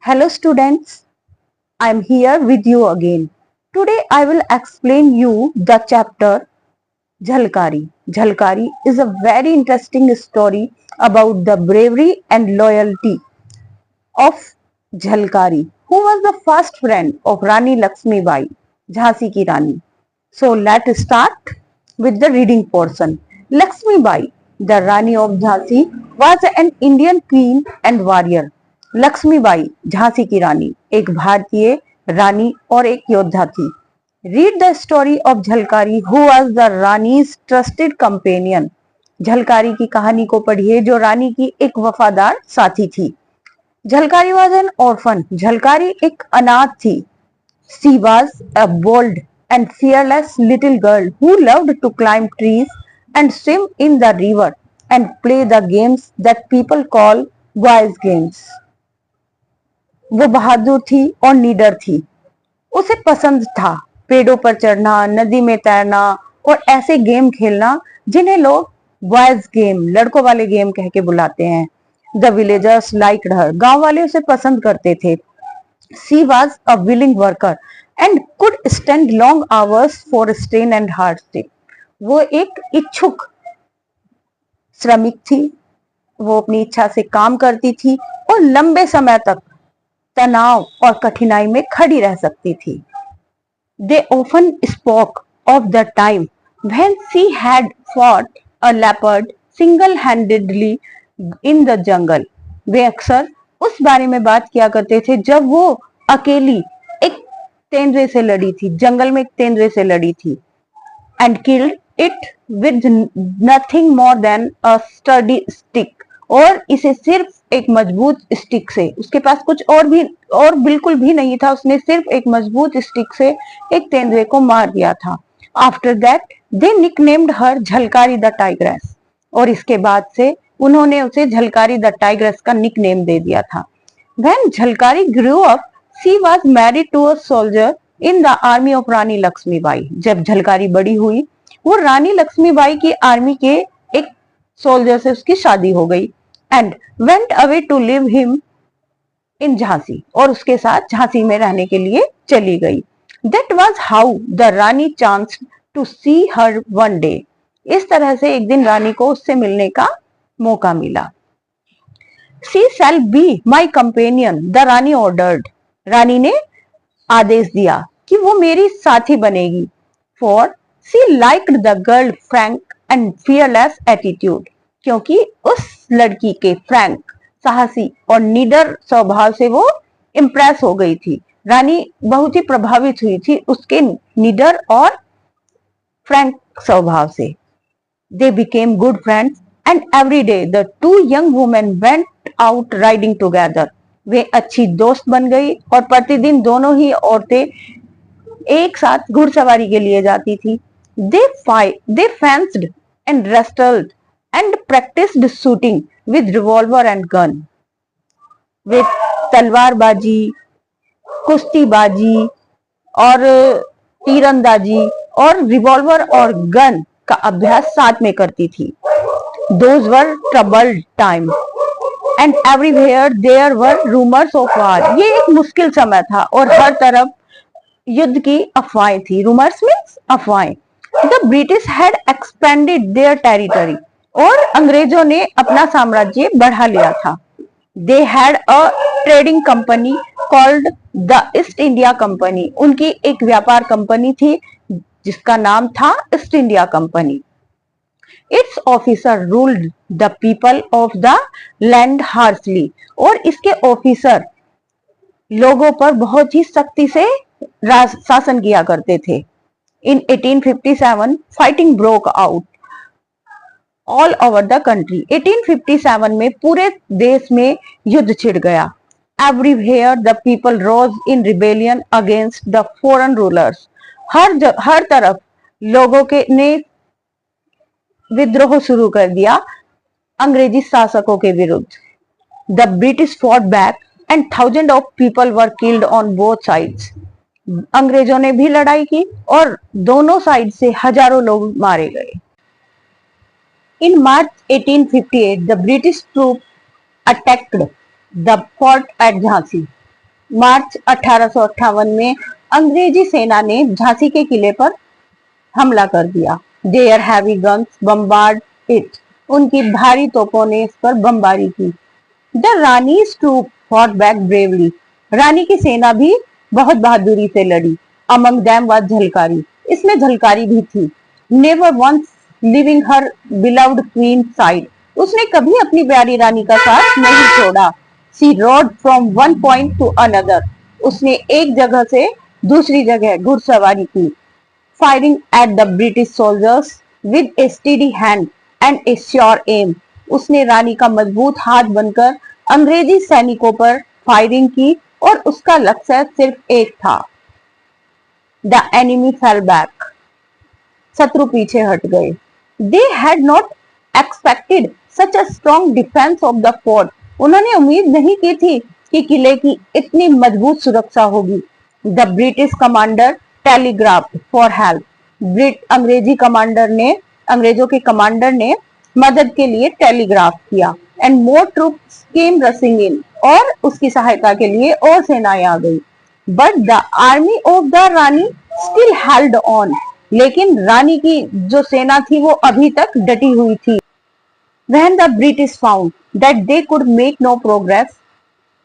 Hello students, I am here with you again. Today I will explain you the chapter Jhalkari. Jhalkari is a very interesting story about the bravery and loyalty of Jhalkari, who was the first friend of Rani Lakshmi Bai, Jhansi ki Rani. So let's start with the reading portion. Lakshmi Bai, the Rani of Jhansi, was an Indian queen and warrior. Lakshmi Bai Jhansi की रानी एक भारतीय रानी और एक योद्धा थी. Read the story of Jhalkari who was the Rani's trusted companion. Jhalkari की कहानी को पढ़िए जो रानी की एक वफादार साथी थी. Jhalkari was an orphan. Jhalkari एक अनाथ थी. She was a bold and fearless little girl who loved to climb trees and swim in the river and play the games that people call boys games. वो बहादुर थी और निडर थी. उसे पसंद था पेड़ों पर चढ़ना, नदी में तैरना और ऐसे गेम खेलना जिन्हें लोग बॉयज गेम, लड़कों वाले गेम कह के बुलाते हैं. द विलेजर्स लाइक्ड हर. गांव वाले उसे पसंद करते थे. She was a willing worker and could stand long hours for strain and hardship. वो एक इच्छुक श्रमिक थी. वो अपनी इच्छा से काम करती थी और लंबे समय तक तनाव और कठिनाई में खड़ी रह सकती थी. They often spoke of the time when she had fought a leopard single-handedly in the jungle. वे अक्सर उस बारे में बात किया करते थे जब वो अकेली एक तेंदुए से लड़ी थी, जंगल में एक तेंदुए से लड़ी थी. And killed it with nothing more than a sturdy stick. और इसे सिर्फ एक मजबूत स्टिक से, उसके पास कुछ और बिल्कुल भी नहीं था, उसने सिर्फ एक मजबूत स्टिक से एक तेंदुए को मार दिया था. After that they nicknamed her Jhalkari the tigress. और इसके बाद से उन्होंने उसे झलकारी द टाइग्रेस का निकनेम दे दिया था. When Jhalkari grew up she was married to a soldier in the army of Rani Lakshmi Bai. जब झलकारी बड़ी हुई वो रानी लक्ष्मी बाई की आर्मी के एक सोल्जर से उसकी शादी हो गई. And went away to live him in Jhansi. और उसके साथ झांसी में रहने के लिए चली गई. That was how the rani chance to see her one day. इस तरह से एक दिन रानी को उससे मिलने का मौका मिला. She shall be my companion the Rani ordered. Rani ने आदेश दिया कि वो मेरी साथी बनेगी. For she liked the girl frank and fearless attitude. क्योंकि उस लड़की के फ्रैंक, साहसी और निडर स्वभाव से वो इम्प्रेस हो गई थी. रानी बहुत ही प्रभावित हुई थी उसके निडर और फ्रैंक स्वभाव से. They became good friends and every day the two young women went out riding together. वे अच्छी दोस्त बन गई और प्रतिदिन दोनों ही औरतें एक साथ घुड़सवारी के लिए जाती थी. They fenced and wrestled and practiced shooting with revolver and gun. वे तलवारबाजी, कुश्तीबाजी और तीरंदाजी और रिवॉल्वर और गन का अभ्यास साथ में करती थी. Those were troubled time and everywhere there were rumors of war. ये एक मुश्किल समय था और हर तरफ युद्ध की अफवाहें थी. Rumors means अफवाहें. The British had expanded their territory. और अंग्रेजों ने अपना साम्राज्य बढ़ा लिया था. They had a trading company called the east India company. उनकी एक व्यापार कंपनी थी जिसका नाम था east India company. It's officer ruled the people of the land harshly. और इसके ऑफिसर लोगों पर बहुत ही सख्ती से शासन किया करते थे. In 1857 fighting broke out all over the country. 1857 में पूरे देश में युद्ध छिड़ गया. Everywhere the people rose in rebellion against the foreign rulers. हर तरफ लोगों के ने विद्रोह शुरू कर दिया अंग्रेजी शासकों के विरुद्ध. The British fought back and thousand of people were killed on both sides. अंग्रेजों ने भी लड़ाई की और दोनों साइड से हजारों लोग मारे गए. In March 1858, the British troops attacked the fort at Jhansi. मार्च 1858 में अंग्रेजी सेना ने झांसी के किले पर हमला कर दिया। Their heavy guns bombard it, उनकी भारी तोपों ने इस पर बमबारी की। The Rani's troop fought back bravely, रानी की सेना भी बहुत बहादुरी से लड़ी। अमंग देम वाज झलकारी, इसमें झलकारी भी थी। Never once leaving her beloved queen side, उसने कभी अपनी प्यारी रानी का साथ नहीं छोड़ा। She rode from one point to another, उसने एक जगह से दूसरी जगह घुड़सवारी की। Firing at the British soldiers with a steady hand and a sure aim, उसने रानी का मजबूत हाथ बनकर अंग्रेजी सैनिकों पर फायरिंग की और उसका लक्ष्य सिर्फ एक था। द एनिमी फेल बैक, शत्रु पीछे हट गए। They had not expected such a strong defence of the fort, उन्होंने उम्मीद नहीं की थी कि किले की इतनी मजबूत सुरक्षा होगी। The British commander telegraph for help, अंग्रेजी कमांडर ने अंग्रेजों के कमांडर ने मदद के लिए टेलीग्राफ किया। एंड मोर ट्रूप्स केम रसिंग इन, और उसकी सहायता के लिए और सेनाएं आ गई। But the army of the Rani still held on, लेकिन रानी की जो सेना थी वो अभी तक डटी हुई थी। When the British found that they could make no progress,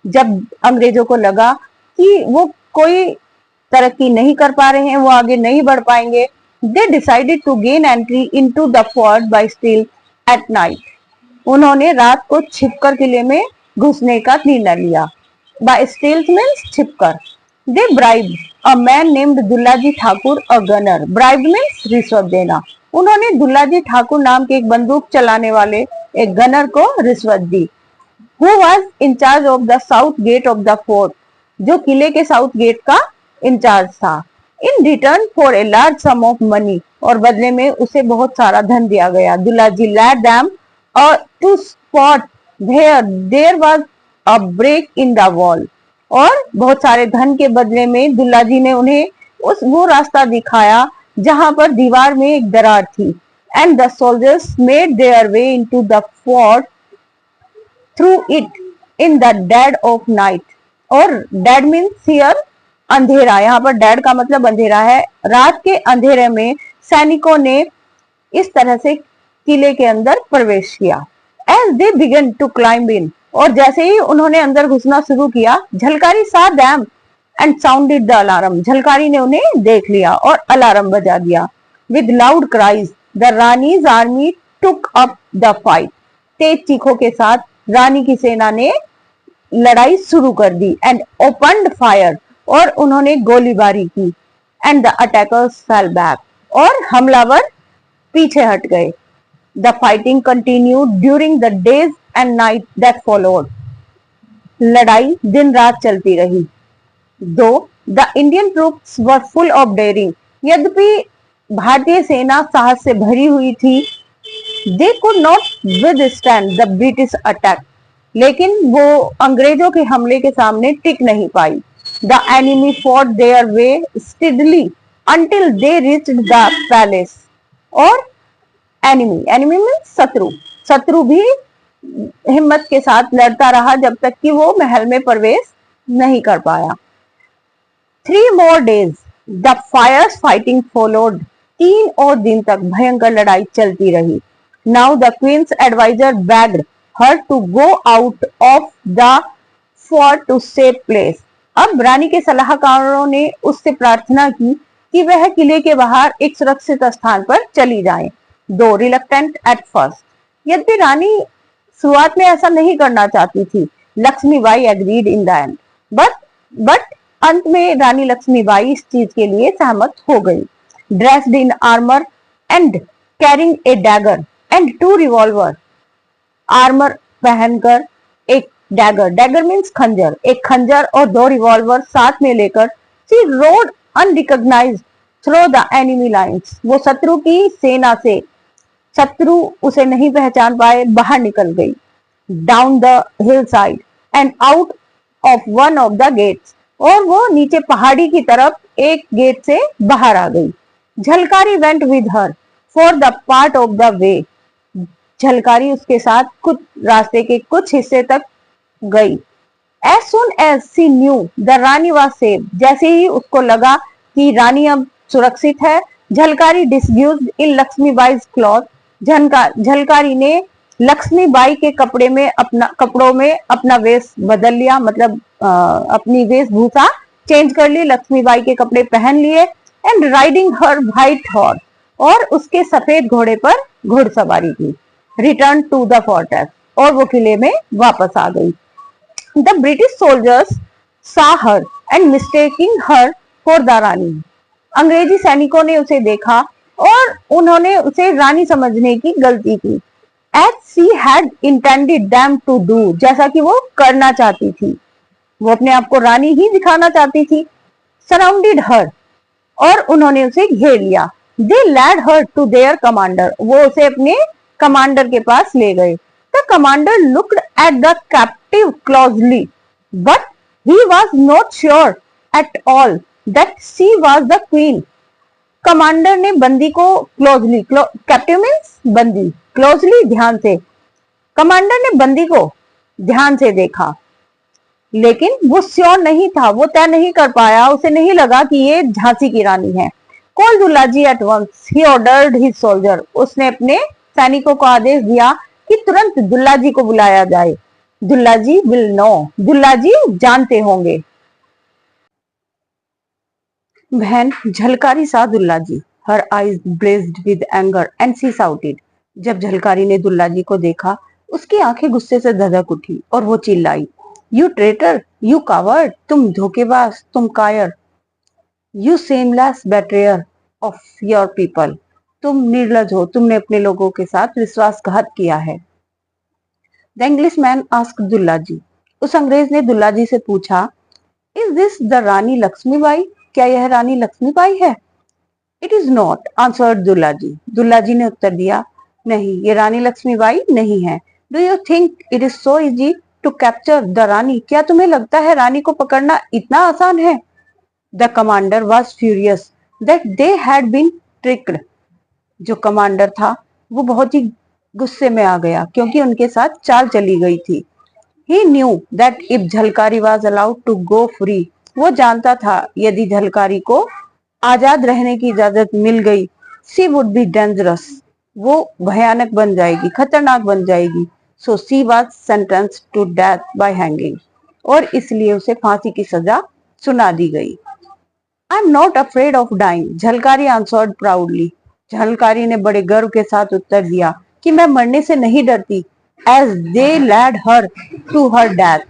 जब अंग्रेजों को लगा कि वो कोई तरक्की नहीं कर पा रहे हैं, वो आगे नहीं बढ़ पाएंगे, they decided to gain entry into the fort by stealth at night. उन्होंने रात को छिपकर किले में घुसने का निर्णय लिया। By stealth means छिपकर। They bribed a man named दुल्लाजी Thakur a gunner. Bribe means रिश्वत देना। उन्होंने दुल्लाजी ठाकुर नाम के एक बंदूक चलाने वाले एक गनर को रिश्वत दी। Who was in charge of the south gate of the fort, जो किले के साउथ गेट का इंचार्ज था। In return for a large sum of money, और बदले में उसे बहुत सारा धन दिया गया। दुल्लाजी led them to spot where there was a break in the wall, और बहुत सारे धन के बदले में दुल्लाजी ने उन्हें वो रास्ता दिखाया जहां पर दीवार में एक दरार थी। And the soldiers made their way into the fort through it in the dead of night, और डेड मीन्स हियर अंधेरा, यहाँ पर डेड का मतलब अंधेरा है। रात के अंधेरे में सैनिकों ने इस तरह से किले के अंदर प्रवेश किया। As they began to climb in, और जैसे ही उन्होंने अंदर घुसना शुरू किया, Jhalkari saw them and sounded the alarm, Jhalkari ने उन्हें देख लिया और अलार्म बजा दिया। With loud cries the Rani's army took up the fight, तेज चीखों के साथ रानी की सेना ने लड़ाई शुरू कर दी। एंड ओपन्ड फायर, और उन्होंने गोलीबारी की। And the attackers fell back, और हमलावर पीछे हट गए। The fighting continued during the days and night that followed, लड़ाई दिन रात चलती रही। Though the Indian troops were full of daring, यद्यपि भारतीय सेना साहस से भरी हुई थी। They could not withstand the British attack, लेकिन वो अंग्रेजों के हमले के सामने टिक नहीं पाई। The enemy fought their way steadily until they reached the palace, और एनिमी मीन्स शत्रु, शत्रु भी हिम्मत के साथ लड़ता रहा जब तक कि वो महल में प्रवेश नहीं कर पाया। 3 more days the fierce fighting followed, 3 और दिन तक भयंकर लड़ाई चलती रही। Now the queen's advisor begged her to go out of the fort to safe place. अब रानी के सलाहकारों ने उससे प्रार्थना की कि वह किले के बाहर एक सुरक्षित स्थान पर चली जाए। दो रिलक्टेंट एट फर्स्ट, यद्यपि रानी शुरुआत में ऐसा नहीं करना चाहती थी। Lakshmibai agreed in the end, but अंत में रानी लक्ष्मीबाई इस चीज के लिए सहमत हो गई। Dressed in armour and carrying a dagger and 2 revolver, armour पहनकर एक डैगर, डैगर मीन्स खंजर, एक खंजर और 2 रिवॉल्वर साथ में लेकर she road unrecognised through the enemy lines, वो शत्रु की सेना से, शत्रु उसे नहीं पहचान पाए, बाहर निकल गई। Down the hill side and out of one of the gates, और वो नीचे पहाड़ी की तरफ एक गेट से बाहर आ गई। Jhalkari went with her for the part of the way, Jhalkari उसके साथ कुछ रास्ते के कुछ हिस्से तक गई। As soon as she knew the Rani was safe, जैसे ही उसको लगा कि रानी अब सुरक्षित है, झलकारी डिस्ग्यूज्ड इन लक्ष्मीबाई's क्लॉथ, झलकारी ने लक्ष्मीबाई के कपड़ों में अपना वेश बदल लिया, मतलब अपनी वेशभूषा चेंज कर ली, लक्ष्मीबाई के कपड़े पहन लिए, and riding her white horse, और उसके सफेद घोड़े पर घुड़सवारी की, रिटर्न टू द फोर्ट्रेस, और वो किले में वापस आ गई। The British soldiers saw her and mistaking her for the रानी। अंग्रेजी सैनिकों ने उसे देखा और उन्होंने उसे रानी समझने की गलती की। As she had intended them to do, जैसा कि वो करना चाहती थी, वो अपने आप को रानी ही दिखाना चाहती थी। Surrounded her, और उन्होंने उसे घेर लिया। They led her to their commander, वो उसे अपने कमांडर के पास ले गए। The commander looked at the captive closely, but he was not sure at all that she was the queen. Commander ने बंदी को क्लोजली, कैप्टिव मीन्स बंदी, क्लोजली ध्यान से, कमांडर ने बंदी को ध्यान से देखा, लेकिन वो श्योर नहीं था, वो तय नहीं कर पाया, उसे नहीं लगा कि ये झांसी की रानी है। Call Dullaji at once, he ordered his soldier, उसने अपने सैनिकों को आदेश दिया कि तुरंत दुल्लाजी को बुलाया जाए। दुल्लाजी विल नो, दुल्लाजी जानते होंगे। बहन Jhalkari saw Dullaji, her eyes blazed with anger and she shouted, जब झलकारी ने दुल्लाजी को देखा, उसकी आंखें गुस्से से धधक उठी और वो चिल्लाई, यू ट्रेटर, यू कावर्ड, तुम धोखेबाज, तुम कायर, you shameless betrayer of your people, तुम निर्लज हो, तुमने अपने लोगों के साथ विश्वासघात किया है। The English man asked Dullaji, उस अंग्रेज ने दुल्लाजी से पूछा, is this the Rani Lakshmibai, क्या यह रानी लक्ष्मीबाई है? It is not, answered Dullaji, Dullaji ने उत्तर दिया, नहीं, ये रानी लक्ष्मीबाई नहीं है। Do you think it is so easy to capture the Rani, क्या तुम्हें लगता है रानी को पकड़ना इतना आसान है? The commander was furious that they had been tricked, जो कमांडर था वो बहुत ही गुस्से में आ गया क्योंकि उनके साथ चाल चली गई थी। He knew that if Jhalkari was allowed to go free, वो जानता था यदि झलकारी को आजाद रहने की इजाजत मिल गई, she would be dangerous, वो भयानक बन जाएगी, खतरनाक बन जाएगी। So she was sentenced to death by hanging, और इसलिए उसे फांसी की सजा सुना दी गई। I am not afraid of dying, Jhalkari answered proudly, Jhalkari ने बड़े गर्व के साथ उत्तर दिया कि मैं मरने से नहीं डरती। As they led her to her death,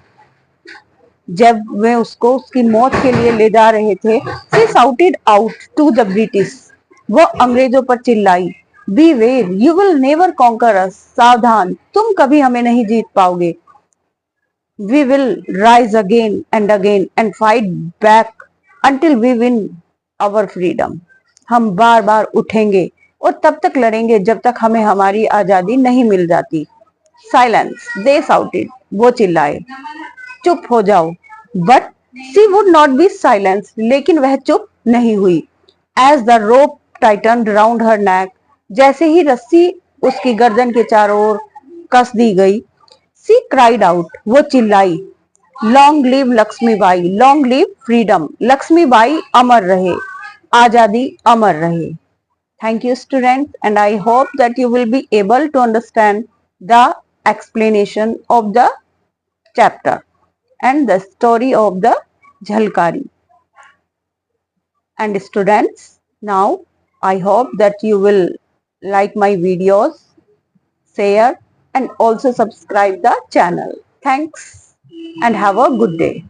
जब वे उसको उसकी मौत के लिए ले जा रहे थे, she shouted out to the British, वो अंग्रेजों पर चिल्लाई, Beware, you will never conquer us, सावधान, तुम कभी हमें नहीं जीत पाओगे। We will rise again and fight back until we win our freedom, हम बार बार उठेंगे और तब तक लड़ेंगे जब तक हमें हमारी आजादी नहीं मिल जाती। साइलेंस, दे शाउटेड, वो चिल्लाए, चुप हो जाओ। But she would not be silence, लेकिन वह चुप नहीं हुई। एज द रोप टाइटन्ड राउंड हर नेक, जैसे ही रस्सी उसकी गर्दन के चारों ओर कस दी गई, शी क्राइड आउट, वो चिल्लाई, long live Lakshmibai, long live freedom, Lakshmibai अमर रहे, आजादी अमर रहे। Thank you students, and I hope that you will be able to understand the explanation of the chapter and the story of the Jhalkari. And students, now I hope that you will like my videos, share and also subscribe the channel. Thanks and have a good day.